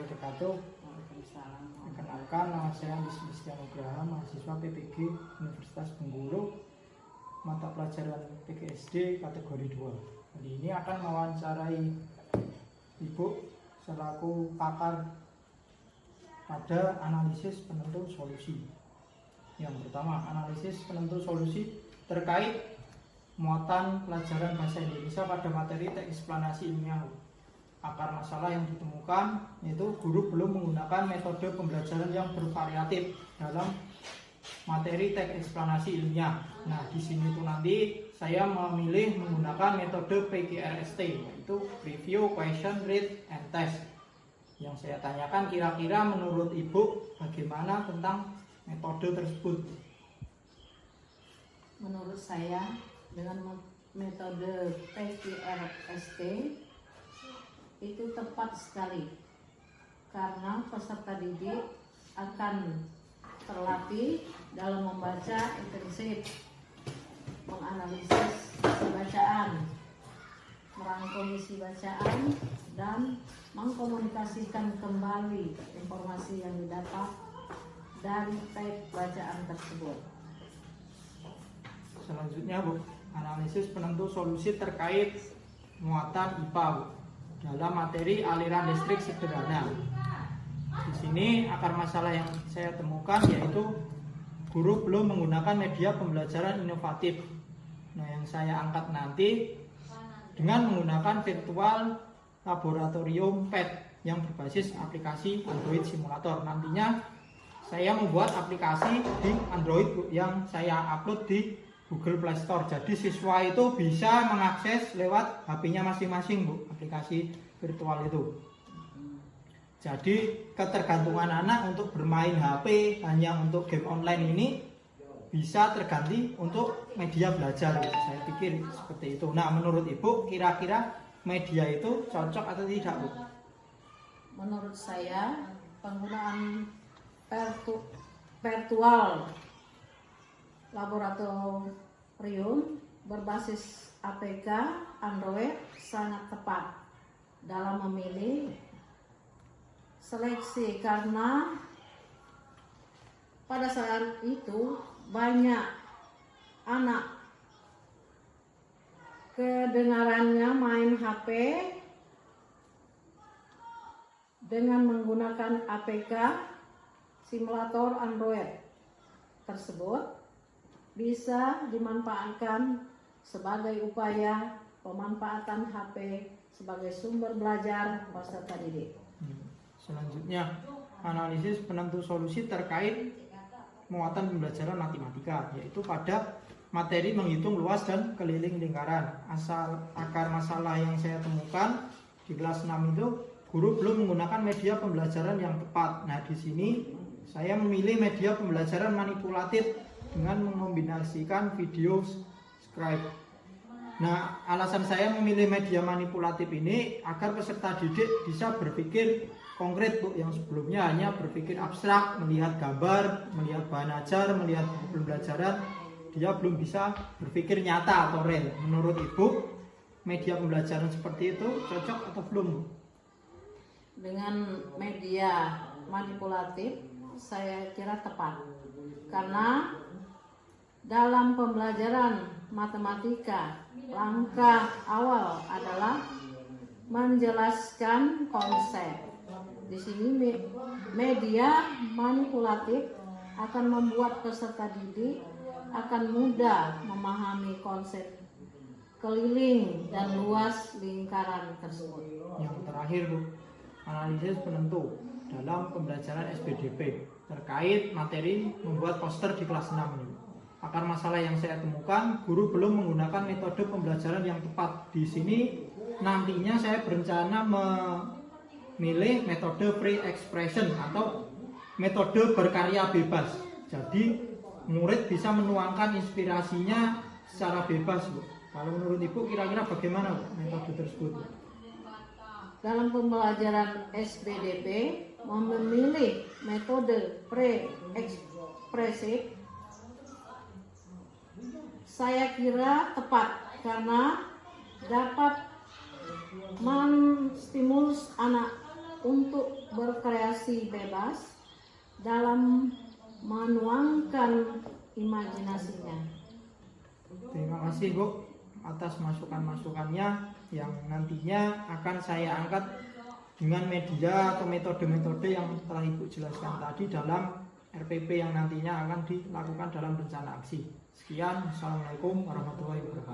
wabarakatuh. Waalaikumsalam. Perkenalkan, nama saya Andi Sebastian Nugraha, mahasiswa PPG Universitas Bengkulu, mata pelajaran PGSD kategori 2. Kali ini akan mewawancarai Ibu selaku pakar pada analisis penentu solusi. Yang pertama, analisis penentu solusi terkait muatan pelajaran bahasa Indonesia pada materi teks eksplanasi ilmiah. Akar masalah yang ditemukan yaitu guru belum menggunakan metode pembelajaran yang bervariatif dalam materi teks eksplanasi ilmiah. Nah, di sini tuh nanti saya memilih menggunakan metode PQRST, yaitu Review, Question, Read, and Test. Yang saya tanyakan kira-kira menurut Ibu bagaimana tentang metode tersebut? Menurut saya dengan metode PQRST itu tepat sekali karena peserta didik akan terlatih dalam membaca intensif, menganalisis isi bacaan, merangkum isi bacaan, dan mengkomunikasikan kembali informasi yang didapat dari teks bacaan tersebut. Selanjutnya, Bu, analisis penentu solusi terkait muatan IPA, Bu, dalam materi aliran listrik sederhana. Di sini akar masalah yang saya temukan yaitu guru belum menggunakan media pembelajaran inovatif. Nah, yang saya angkat nanti dengan menggunakan virtual laboratorium PET yang berbasis aplikasi Android Simulator. Nantinya saya membuat aplikasi di Android, Bu, yang saya upload di Google Play Store. Jadi siswa itu bisa mengakses lewat HP-nya masing-masing, Bu, aplikasi virtual itu. Jadi ketergantungan anak untuk bermain HP hanya untuk game online ini bisa terganti untuk media belajar. Saya pikir seperti itu. Nah, menurut Ibu kira-kira media itu cocok atau tidak, Bu? Menurut saya penggunaan virtual laboratorium berbasis APK Android sangat tepat dalam memilih seleksi karena pada saat itu banyak anak kedengarannya main HP dengan menggunakan APK simulator Android tersebut bisa dimanfaatkan sebagai upaya pemanfaatan HP sebagai sumber belajar peserta didik. Selanjutnya, analisis penentu solusi terkait muatan pembelajaran matematika, yaitu pada materi menghitung luas dan keliling lingkaran. Akar masalah yang saya temukan di kelas 6 itu guru belum menggunakan media pembelajaran yang tepat. Nah, di sini saya memilih media pembelajaran manipulatif dengan mengombinasikan video scribe. Nah, alasan saya memilih media manipulatif ini agar peserta didik bisa berpikir konkret, Bu, yang sebelumnya hanya berpikir abstrak, melihat gambar, melihat bahan ajar, melihat buku pembelajaran, dia belum bisa berpikir nyata atau real. Menurut Ibu, media pembelajaran seperti itu cocok atau belum, Bu? Dengan media manipulatif saya kira tepat karena dalam pembelajaran matematika langkah awal adalah menjelaskan konsep. Di sini media manipulatif akan membuat peserta didik akan mudah memahami konsep keliling dan luas lingkaran tersebut. Yang terakhir, Bu, analisis penentu dalam pembelajaran SPDP terkait materi membuat poster di kelas 6 ini. Akar masalah yang saya temukan, guru belum menggunakan metode pembelajaran yang tepat. Di sini nantinya saya berencana memilih metode free expression atau metode berkarya bebas. Jadi murid bisa menuangkan inspirasinya secara bebas, Bu. Kalau menurut Ibu kira-kira bagaimana, Bu, metode tersebut, Bu? Dalam pembelajaran SPDP memilih metode pre-ekspresif saya kira tepat karena dapat menstimulus anak untuk berkreasi bebas dalam menuangkan imajinasinya. Terima kasih Bu atas masukan-masukannya yang nantinya akan saya angkat dengan media atau metode-metode yang telah Ibu jelaskan tadi dalam RPP yang nantinya akan dilakukan dalam rencana aksi. Sekian, Assalamualaikum warahmatullahi wabarakatuh.